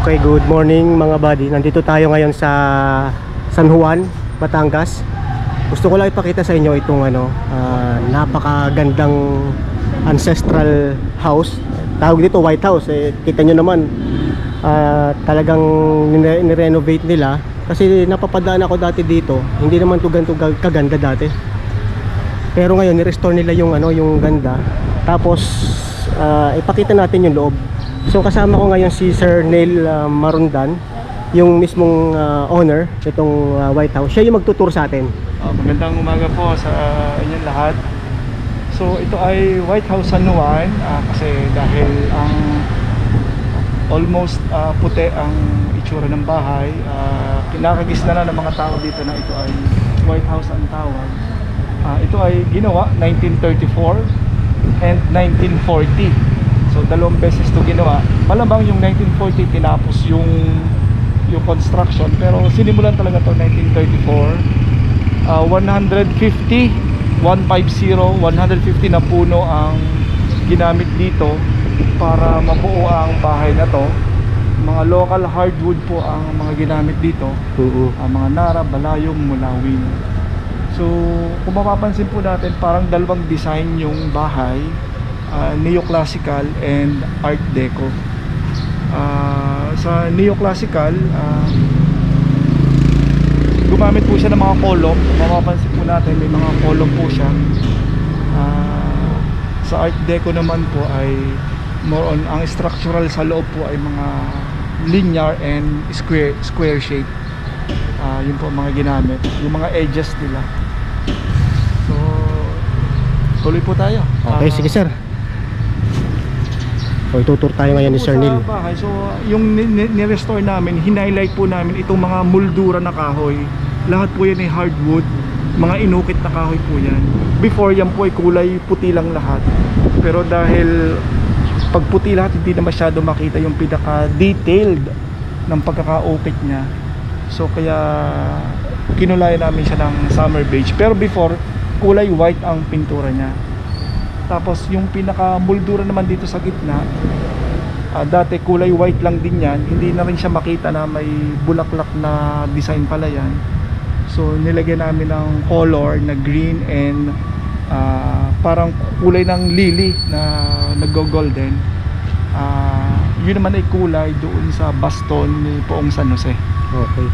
Okay, good morning mga buddy. Nandito tayo ngayon sa San Juan, Batangas. Gusto ko lang ipakita sa inyo itong napakagandang ancestral house. Tawag dito White House. Kita nyo naman, talagang nirenovate nila. Kasi napapadaan ako dati dito. Hindi naman ito ganito kaganda dati. Pero ngayon ni-restore nila yung ganda. Tapos ipakita natin yung loob. So kasama ko ngayon si Sir Neil Marundan, yung mismong owner nitong White House. Siya yung magtutur sa atin. Magandang umaga po sa inyong lahat. So ito ay White House San Juan kasi dahil ang almost puti ang itsura ng bahay, kinakagisna na ng mga tao dito na ito ay White House ang tawag. Ito ay ginawa 1934 and 1940. So dalawang beses ito ginawa. Malamang yung 1940 tinapos yung construction, pero sinimulan talaga ito 1934. 150 na puno ang ginamit dito para mabuo ang bahay na to. Mga local hardwood po ang mga ginamit dito. Mga nara, balayong, mulawin. So kung mapapansin po natin, parang dalawang design yung bahay. Neoclassical and Art Deco. Sa Neoclassical, gumamit po siya ng mga kolong. Mapapansin po natin may mga kolong po siya. Sa Art Deco naman po ay more on ang structural sa loob po ay mga linear and square shape. Yun po mga ginamit, yung mga edges nila. So tuloy po tayo. Okay, sige sir. So itutur tayo ngayon ni Sir Neil. So yung ni-restore namin, hinighlight po namin itong mga moldura na kahoy. Lahat po yan ay hardwood, mga inukit na kahoy po yan. Before yan po ay kulay puti lang lahat. Pero dahil pag puti lahat, hindi na masyado makita yung pinaka-detailed ng pagkakaukit niya. So kaya kinulay namin siya ng summer beige. Pero before, kulay white ang pintura niya. Tapos yung pinaka moldura naman dito sa gitna, dati kulay white lang din yan. Hindi na rin siya makita na may bulaklak na design pala yan. So nilagyan namin ng color na green and parang kulay ng lily na nag-golden. Yun naman ay kulay doon sa baston ni Poong San Jose. Okay.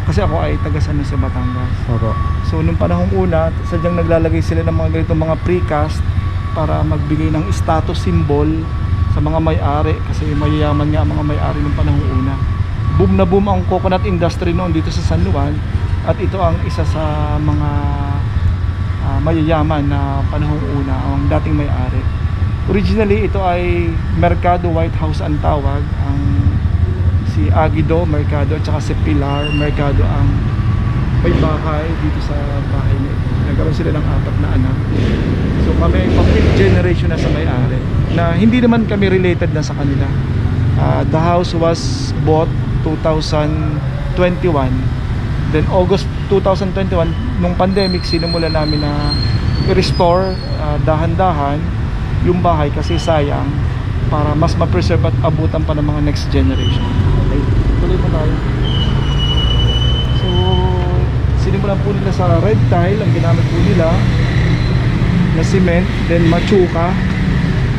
Kasi ako ay taga San Jose, Batangas. Okay. So nung panahong una, sadyang naglalagay sila ng mga ganitong mga precast para magbigay ng status symbol sa mga may-ari, kasi mayayaman nga ang mga may-ari nung panahong una. Boom na boom ang coconut industry noon dito sa San Juan, at ito ang isa sa mga mayayaman na panahong una, ang dating may-ari. Originally ito ay Mercado White House ang tawag. Ang si Aguido Mercado at saka si Pilar Mercado ang may bahay dito sa bahay nito. Nagkaroon sila ng 4 na anak. So kami pang 5th generation na sa may-ari, na hindi naman kami related na sa kanila. The house was bought 2021. Then August 2021, nung pandemic, sinumulan namin na i-restore dahan-dahan yung bahay kasi sayang, para mas ma-preserve at abutan pa ng mga next generation. Okay, tuloy po tayo. So sinimulan po nila sa red tile, ang ginamit po nila na cement, then machuca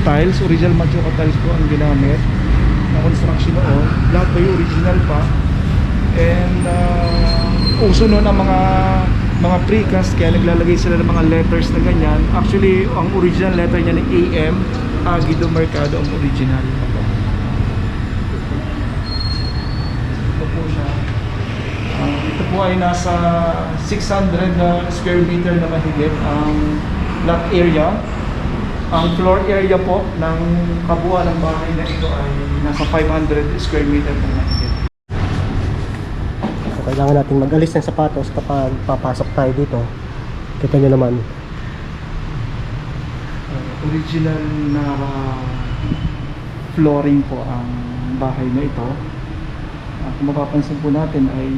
tiles, original machuca tiles po ang ginamit na construction noon. Lahat ba yung original pa, and uso noon ang mga precast, kaya naglalagay sila ng mga letters na ganyan. Actually ang original letter niya ni AM, Aguido Mercado ang original. Ito po siya. Ito po ay nasa 600 square meter na mahigit ang lot area. Ang floor area po ng kabuuan ng bahay na ito ay nasa 500 square meter na mahigit. So kailangan natin mag-alis ng sapatos kapag papasok tayo dito. Kita nyo naman. Original na flooring po ang bahay na ito. Kung mapapansin po natin ay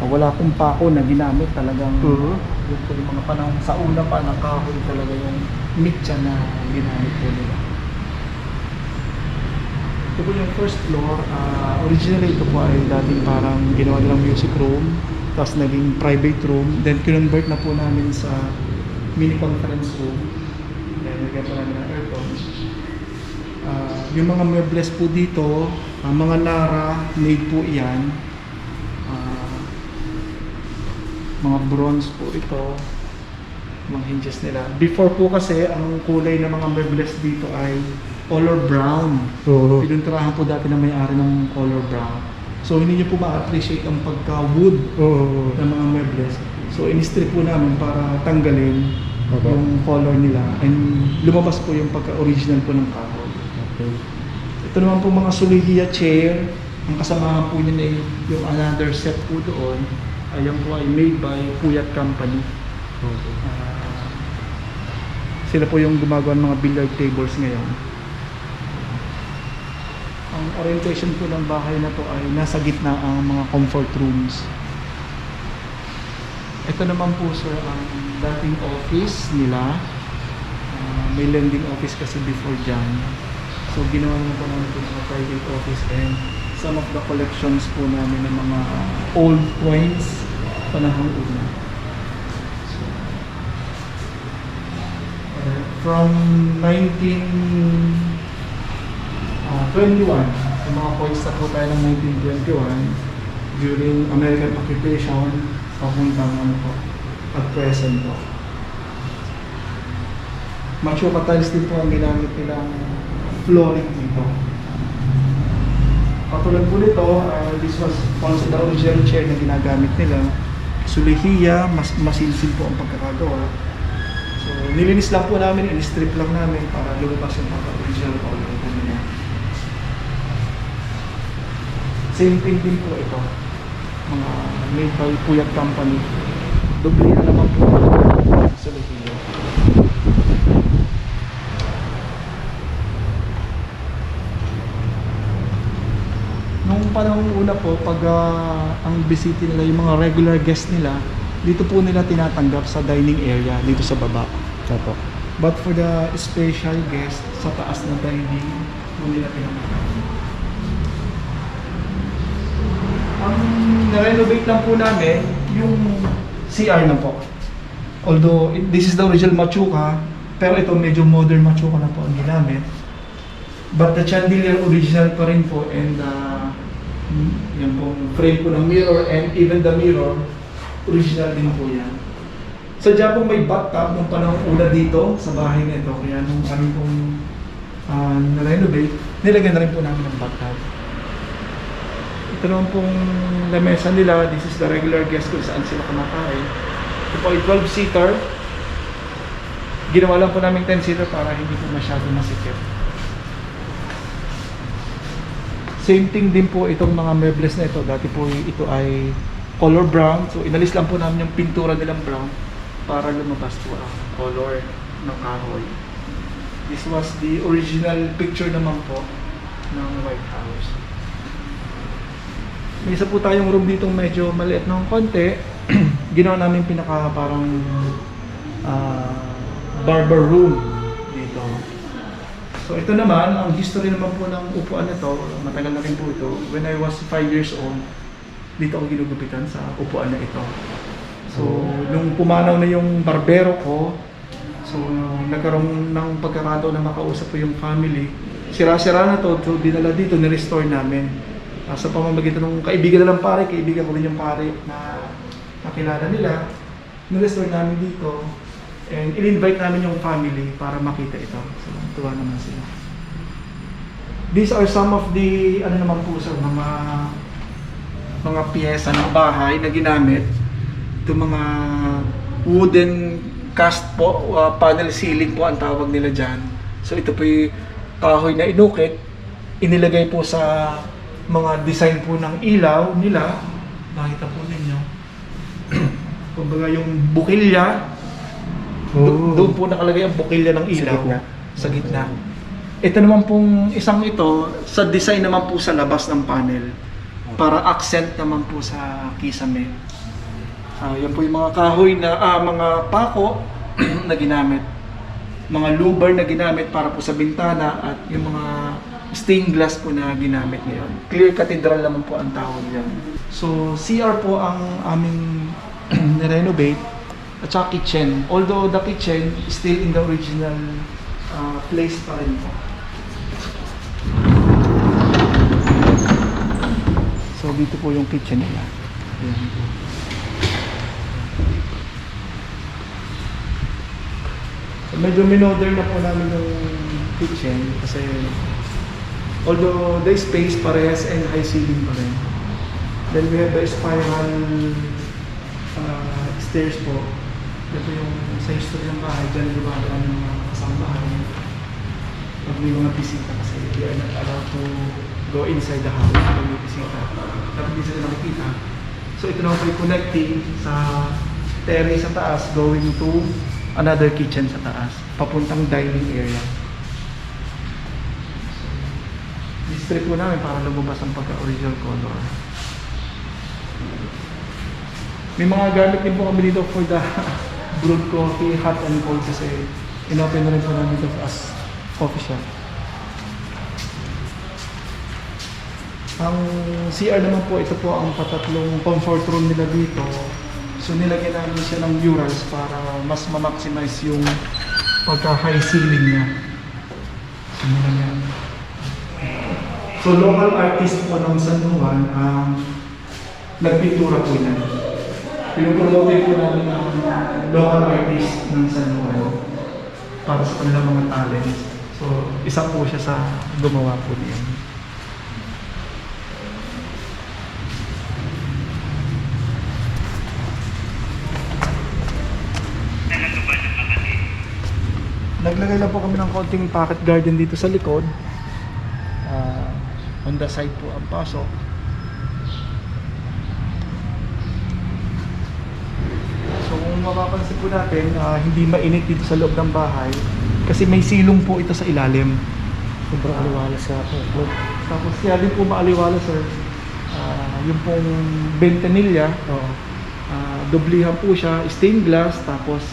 wala pong pako na ginamit, talagang yun po yung mga panahon sa una pa ng kahoy talaga yung mitya na ginamit po nila. Ito po yung first floor. Originally ito po ay dating parang ginawa nilang music room, tapos naging private room, then kinonvert na po namin sa mini conference room. Then nagyan po namin ng aircon. Yung mga meubles po dito, mga Nara made po iyan. Mga bronze po ito, mga hinges nila. Before po kasi ang kulay ng mga meubles dito ay color brown. Oo. Pinunturahan po dati na may-ari ng color brown. So hindi niyo po ma-appreciate ang pagka-wood Oo. ng mga meubles. So in-strip po namin para tanggalin Okay. yung color nila and lumabas po yung pagka-original po ng kahoy. Okay. Ito naman po mga Sulihia chair. Ang kasamahan po niya ay yung another set po doon. Ayan po ay made by Puyat Company. Okay. Sila po yung gumagawa ng mga billiard tables ngayon. Ang orientation po ng bahay na to ay nasa gitna ang mga comfort rooms. Ito naman po sir ang dating office nila. May lending office kasi before dyan. So ginawa naman po namin ito mga private office and some of the collections po namin ng mga old coins panahon una. So, from 1921, yung mga coins na po tayo ng 1921 during American occupation papuntang ano po at present po. Machuca tiles din po ang ginamit nilang flooring dito. Katulad po nito, this was also the original chair na ginagamit nila. Sulihia, masinsin po ang pagkakagawa. So, nilinis lang po namin, in-strip lang namin para lumabas yung original color po nila. Same thing din po ito. Mga made by Puyat Company. Doble na naman po Sulihia. Nung panahon una po, pag ang bisita nila, yung mga regular guest nila, dito po nila tinatanggap sa dining area, dito sa baba. Opo. But for the special guest, sa taas na dining, po nila tinatanggap. Ang na-renovate lang po namin, yung CR na po. Although, this is the original Machuca, pero ito medyo modern Machuca na po ang ginamit. But the chandelier original pa rin po and yan po frame po ng mirror and even the mirror original din po yan. Sadya po may bathtub nung panahon una dito sa bahay na ito kaya nung kami pong na-renovate, nilagyan na rin po namin ng bathtub. Ito naman pong lamesa nila, this is the regular guest kung saan sila kumakain. Ito po ay 12-seater. Ginawa lang po namin 10-seater para hindi po masyado masikip. Same thing din po itong mga meubles na ito. Dati po ito ay color brown. So inalis lang po namin yung pintura nilang brown para lumabas po ang color ng kahoy. This was the original picture naman po ng White House. May isa po tayong room ditong medyo maliit ng konti. Ginawa namin pinaka parang barber room dito. So ito naman, ang history naman po ng upuan na to, matagal na rin po ito. When I was 5 years old, dito ako ginugupitan sa upuan na ito. So nung pumanaw na yung barbero ko, so nagkaroon ng pagkakataon na makausap ko yung family. Sira-sira na to, so dinala dito, ni-restore namin. Sa pamamagitan ng kaibigan na lang pare, kaibigan ko rin yung pare na nakilala nila. Ni-restore namin dito. And in-invite namin yung family para makita ito. So, tuwa naman sila. These are some of the, ano naman po sir, mga piyesa ng bahay na ginamit. Ito mga wooden cast po, panel ceiling po ang tawag nila dyan. So ito po yung kahoy na inukit. Inilagay po sa mga design po ng ilaw nila. Nakita po ninyo. Kumbaga yung bukilya, doon po nakalagay ang bukilya ng ilaw sa gitna. Ito naman pong isang ito, sa design naman po sa labas ng panel para accent naman po sa kisame. Yan po yung mga kahoy na, mga pako na ginamit. Mga louver na ginamit para po sa bintana at yung mga stained glass po na ginamit ngayon. Clear cathedral naman po ang tawag yan. So, CR po ang aming renovate at saka kitchen. Although the kitchen is still in the original place pa rin po. So, dito po yung kitchen nila. Ayan po. So, medyo minodern na po namin yung kitchen kasi although the space parehas and high ceiling pa rin. Then we have the spiral stairs po. Ito yung sa history ng bahay. Diyan lumagaan ng mga kasambahay. Pag may mga bisita kasi they are not allowed to go inside the house pag may bisita. Dapat hindi sila nakikita. So ito naman po yung connecting sa terrace sa taas going to another kitchen sa taas. Papuntang dining area. Distrip po namin para lumabas ang pagka-original color. May mga gamit din po kami dito for the brewed coffee, hot and cold kasi inopen na rin po namin ito as coffee shop. Ang CR naman po, ito po ang patatlong comfort room nila dito. So nilagyan namin siya ng murals para mas ma-maximize yung pagka-high ceiling niya. So nilagyan. So local artist po ng San Juan ang nagpintura po yan. Pinupromote po namin ang local artist ng San Juan para sa kanilang mga talents. So isa po siya sa gumawa po niyan. Naglagay lang po kami ng konting pocket garden dito sa likod. On the side po ang pasok. So kung mapapansin po natin, hindi mainit dito sa loob ng bahay kasi may silong po ito sa ilalim. Sobrang aliwalas nga po. Tapos kaya din po maaliwala sir. Yung pong ventanilla, doblihan po siya, stained glass, tapos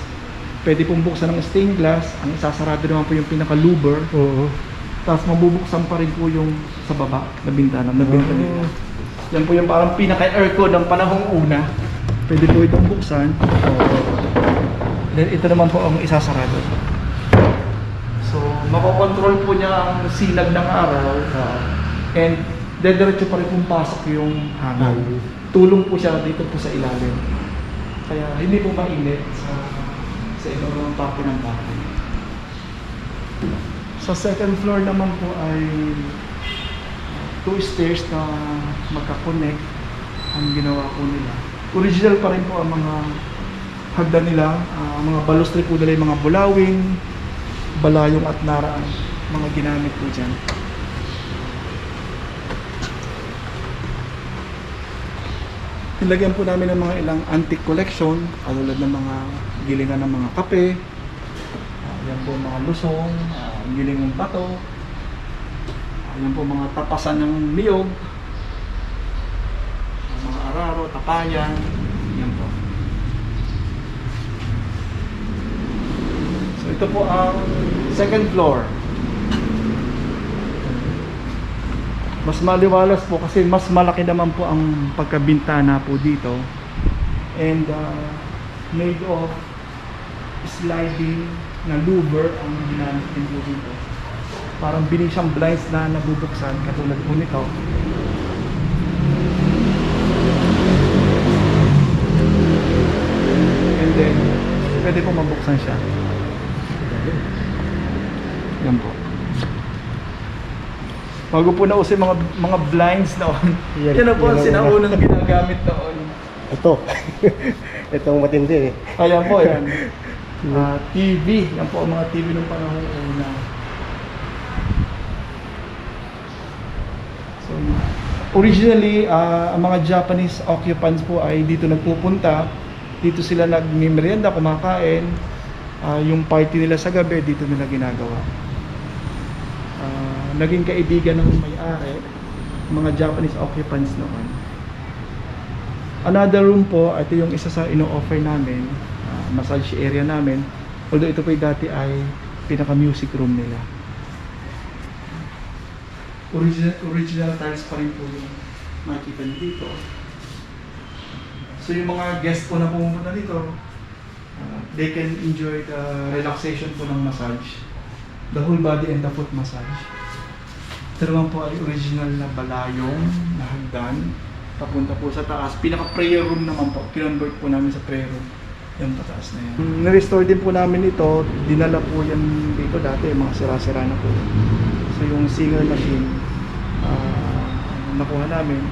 pwede pong buksan ng stained glass, ang isasarado naman po yung pinaka-louver. Oo. Tapos mabubuksan pa rin po yung sa baba na bintana, ventanilla. Yan po yung parang pinaka-aircon ng panahong una. Pwede po itong buksan. Then ito naman po ang isasarado. So, makokontrol po niya ang sinag ng araw. And dediretso pa rin pong pasok yung hangin. Tulong po siya dito po sa ilalim. Kaya hindi po mainit sa ibang parte ng bahay. Sa second floor naman po ay 2 stairs na magka-connect ang ginawa po nila. Original pa rin po ang mga hagdan nila, mga balustre po nila, yung mga bulawing, balayong at naraan, mga ginamit po dyan. Nilagyan po namin ng mga ilang antique collection, katulad ng mga gilingan ng mga kape, yan po mga lusong, giling ng bato, yan po mga tapasan ng niyog, mga araro, tapayan, yan po. So ito po ang second floor. Mas maliwalas po kasi mas malaki naman po ang pagkabintana po dito. And made of sliding na louver ang ginamit din po dito. Parang binisyang blinds na nabubuksan katulad po nito. And then pwede po mabuksan siya. Yan po. Bago po nauso yung mga blinds noon. Yan na po ang sinaunang ginagamit noon. Ito. Itong matindi eh. Ayan po yan. TV. Yan po ang mga TV ng panahon una. So, originally, ang mga Japanese occupants po ay dito nagpupunta. Dito sila nagmimerienda, kumakain. Yung party nila sa gabi, dito nila ginagawa. Naging kaibigan ng may-ari, mga Japanese occupants noon. Another room po, ito yung isa sa ino-offer namin, massage area namin. Although ito po dati ay pinaka-music room nila. Original tiles pa rin po yung makikita niyo dito. So yung mga guest po na pumunta dito, they can enjoy the relaxation po ng massage. The whole body and the foot massage. Ito naman po ay original na balayong na hagdan. Papunta po sa taas. Pinaka-prayer room naman po. Kinonvert po namin sa prayer room. Yung pataas na yan. Na-restore din po namin ito. Dinala po yan dito dati. Mga sira-sira na po. So yung singer machine, nakuha namin.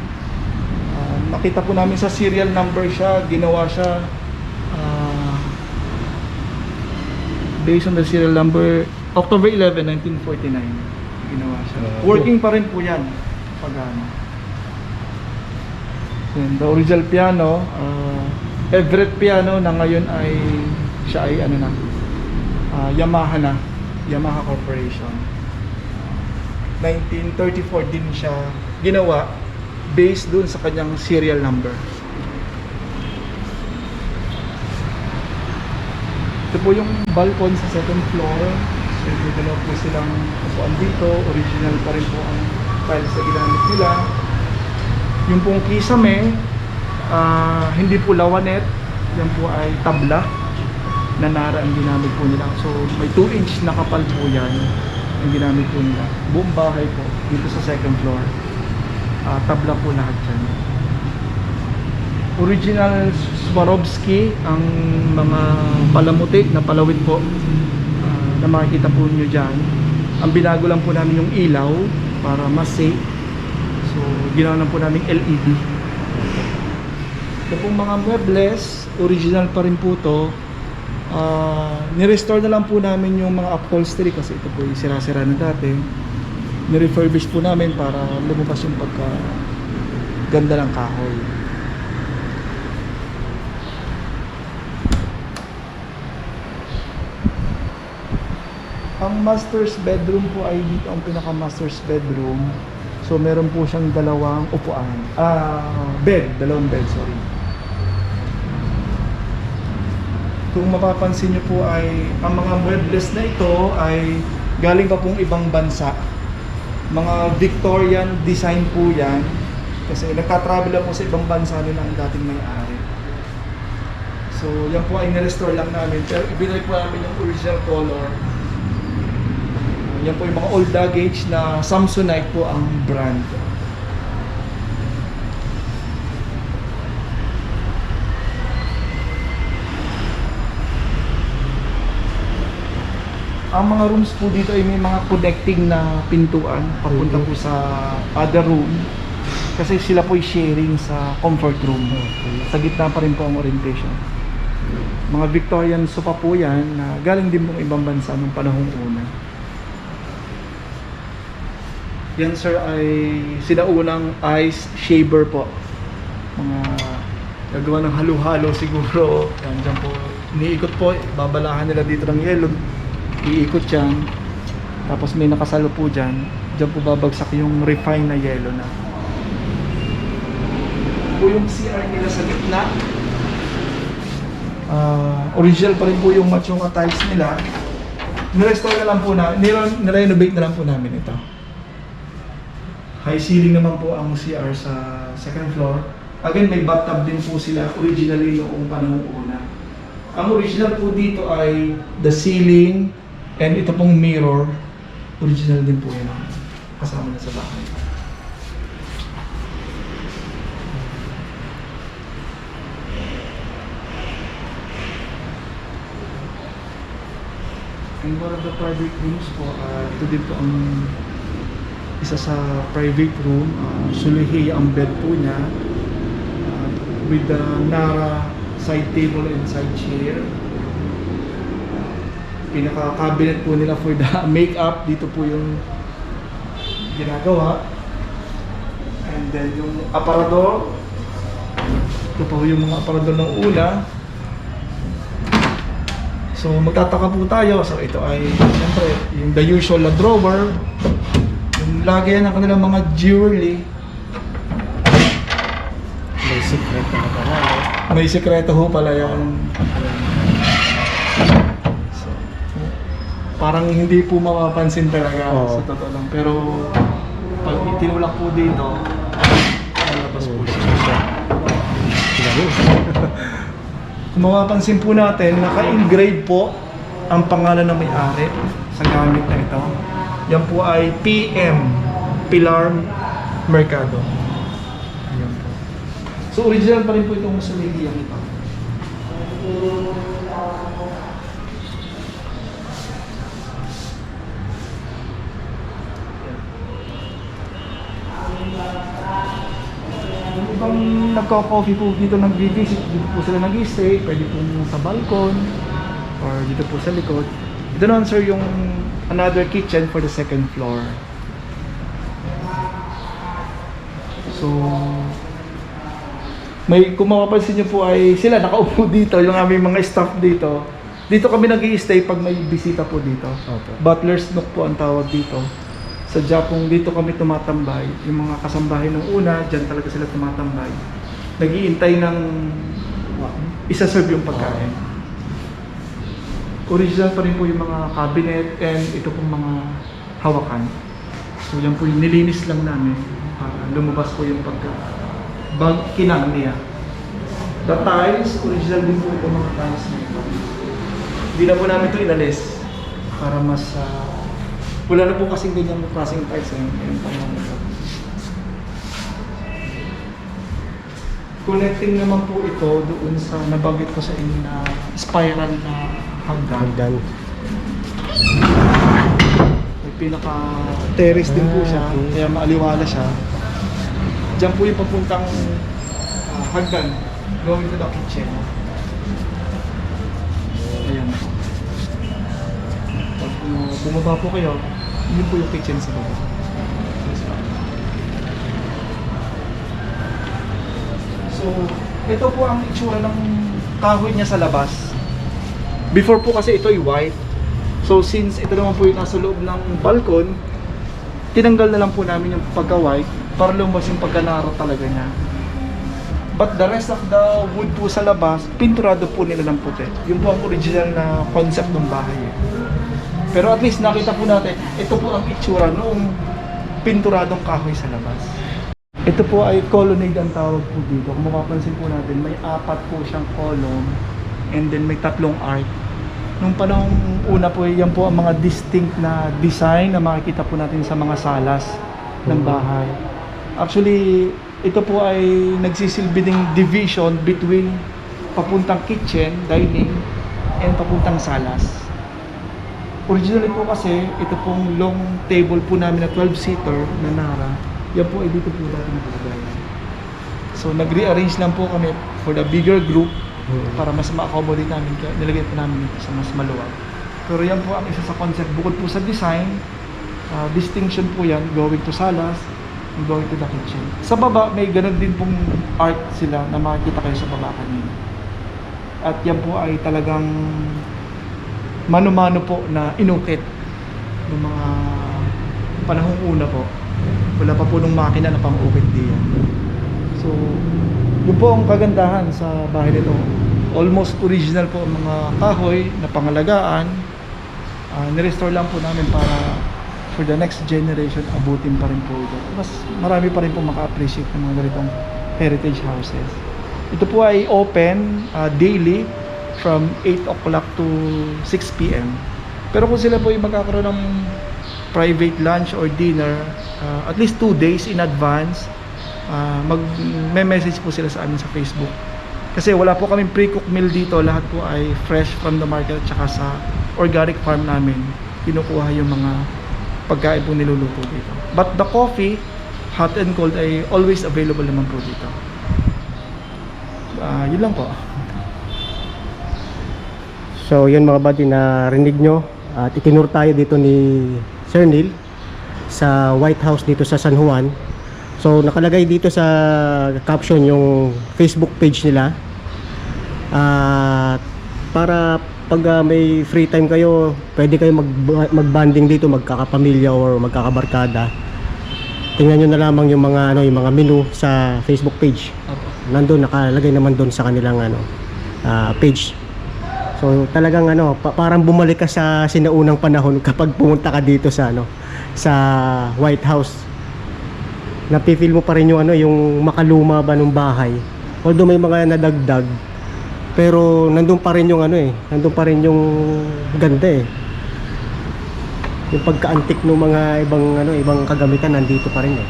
Nakita po namin sa serial number siya. Ginawa siya based on the serial number October 11, 1949. Ginawa siya. Working pa rin po yan. Pagano. The original piano, Everett piano na ngayon ay siya ay ano na, Yamaha na, Yamaha Corporation. 1934 din siya ginawa based dun sa kanyang serial number. Ito po yung balcony sa second floor. So, dalawa po silang upuan dito. Original pa rin po ang tiles na ginamit nila. Yung pong kisame, hindi po lawanet. Yan po ay tabla na nara ang ginamit po nila. So may 2-inch na kapal po yan ang ginamit po nila. Buong bahay po dito sa second floor. Tabla po lahat yan. Original Swarovski ang mga palamuti na palawit po na makikita po nyo dyan. Ang binago lang po namin yung ilaw para mas safe. So ginawa lang po namin LED. Ito pong mga muebles, original pa rin po to. Ni-restore na lang po namin yung mga upholstery kasi ito po yung sira-sira na dati. Ni-refurbish po namin para lumabas yung pagka ganda ng kahoy. Ang master's bedroom po ay dito ang pinaka-master's bedroom. So meron po siyang dalawang upuan. Dalawang bed, sorry. Kung mapapansin niyo po ay ang mga muebles na ito ay galing pa pong ibang bansa. Mga Victorian design po yan. Kasi nagka-travel lang po sa ibang bansa nila ang dating may-ari. So yan po ay nirestore lang namin. Pero ibinalik po namin yung original color. Yan po yung mga old luggage na Samsonite po ang brand. Ang mga rooms po dito ay may mga connecting na pintuan papunta po sa other room. Kasi sila po ay sharing sa comfort room. Sa gitna pa rin po ang orientation. Mga Victorian sofa po yan na galing din pong ibang bansa nung panahong una. Yan sir ay sinaunang ice shaver po. Mga gagawa ng halo-halo siguro. Yan dyan po. Iniikot po. Babalahan nila dito ng yelo. Iikot yan. Tapos may nakasalo po dyan. Dyan po babagsak yung refine na yelo na. Po yung CR nila sa gitna. Original pa rin po yung Machunga tiles nila. Nirestore na lang po na. Nirenovate na lang po namin ito. High ceiling naman po ang CR sa second floor. Again, may bathtub din po sila originally noong panahon una. Ang original po dito ay the ceiling and ito pong mirror. Original din po yan. Kasama na sa bahay. And one of the private rooms po, ito din po ang isa sa private room. Sulihi ang bed po niya with the Nara side table and side chair. Pinaka-cabinet po nila for the makeup. Dito po yung ginagawa. And then yung aparador. Ito po yung mga aparador ng una. So magtataka po tayo. So ito ay siyempre yung the usual na drawer. Yung lagyan ng kanilang mga jewelry. May secret na pala. May sekreto ho pala yung so, parang hindi po mapapansin talaga sa totoo lang. Pero Pag tinulak po dito, lalabas po siya. Kung mapapansin po natin, naka-engrave po ang pangalan ng may-ari sa gamit na ito. Yan po ay PM, Pilar Mercado. Ayan po. So original pa rin po itong Sumigian ito. Yung ibang nagko-coffee po dito, nag-visit, dito po sila nag-stay, pwede po sa balcon or dito po sa likod. Ito naman sir yung another kitchen for the second floor. So may kung mapapansin nyo po ay sila nakaupo dito, yung aming mga staff dito. Dito kami nag-i-stay pag may bisita po dito. Okay. Butler's Nook po ang tawag dito. Sadya pong dito kami tumatambay. Yung mga kasambahay nung una, dyan talaga sila tumatambay. Nag-iintay ng isa-serve yung pagkain. Original pa rin po yung mga cabinet and ito pong mga hawakan. So yan po yung nilinis lang namin para lumabas po yung kinang niya. The tiles, original din po itong mga tiles na ito. Hindi na po namin ito inalis para mas wala na po kasing ganyang klaseng tiles yung pangalan ito. Connecting naman po ito doon sa nabanggit ko sa inyo na spiral na hagdan. May pinaka-terrace din po siya, kaya maaliwala siya. Diyan po yung papuntang hagdan, going to the kitchen. Ayan. Pag bumaba po kayo, yun po yung kitchen sa baba. So, ito po ang itsura ng kahoy niya sa labas. Before po kasi ito ay white. So, since ito naman po yung nasa loob ng balcon, tinanggal na lang po namin yung pagka-white para lumabas yung pagka-naro talaga niya. But the rest of the wood po sa labas, pinturado po nila ng puti. Yung po ang original na concept ng bahay. Pero at least nakita po natin, ito po ang itsura noong pinturadong kahoy sa labas. Ito po ay colonnade ang tawag po dito. Kung mapapansin po natin, may 4 po siyang column and then may 3 arc. Nung panahong una po, yan po ang mga distinct na design na makikita po natin sa mga salas ng bahay. Actually, ito po ay nagsisilbi ding division between papuntang kitchen, dining, and papuntang salas. Originally po kasi, ito pong long table po namin na 12-seater na Nara, yan po ay dito po dati nakalagay. So nag-rearrange lang po kami for the bigger group para mas ma-accommodate namin, kaya nilagay po namin ito sa mas maluwag. Pero yan po ang isa sa concept, bukod po sa design, distinction po yan, going to salas, and going to the kitchen. Sa baba, may ganun din pong art sila na makikita kayo sa baba kanina. At yan po ay talagang mano-mano po na inukit ng mga panahong una po. Wala pa po nung makina na pang-ukit diyan. So, yun po ang kagandahan sa bahay nito. Almost original po ang mga kahoy na pangalagaan. Nirestore lang po namin para for the next generation, abutin pa rin po ito. Mas marami pa rin po maka-appreciate ng mga ganitong heritage houses. Ito po ay open daily from 8 o'clock to 6 p.m. Pero kung sila po ay magkakaroon ng private lunch or dinner, at least 2 days in advance, mag-message po sila sa amin sa Facebook. Kasi wala po kaming pre-cooked meal dito, lahat po ay fresh from the market at saka sa organic farm namin. Kinukuha yung mga pagkain po niluluto dito. But the coffee, hot and cold, ay always available naman po dito. Yun lang po. So yun mga buddy, na rinig nyo at itinur tayo dito ni Sir Neil sa White House dito sa San Juan. So nakalagay dito sa caption yung Facebook page nila. Para pag may free time kayo, pwede kayo mag-bonding dito, magkakapamilya or magkakabarkada. Tingnan nyo na lamang yung mga yung mga menu sa Facebook page. Nandoon nakalagay naman doon sa kanilang page. So talagang parang bumalik ka sa sinaunang panahon kapag pumunta ka dito sa sa White House. napifeel mo pa rin yung ano, yung makaluma ba ng bahay. Although may mga nadagdag, pero nandun pa rin yung ano eh, nandun pa rin yung ganda eh. Yung pagka-antique ng mga ibang ano, ibang kagamitan nandito pa rin eh.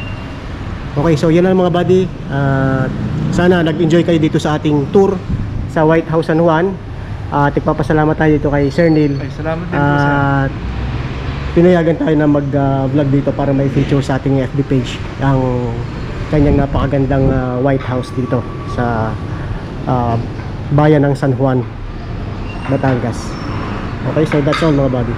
Okay, so yan lang mga buddy. Sana nag-enjoy kayo dito sa ating tour sa White House San Juan. At ipapasalamat tayo dito kay Sir Neil. Ay, salamat din po sir. At pinayagan tayo na mag-vlog dito para may feature sa ating FB page ang kanyang napakagandang White House dito sa bayan ng San Juan, Batangas. Okay, so that's all mga buddy.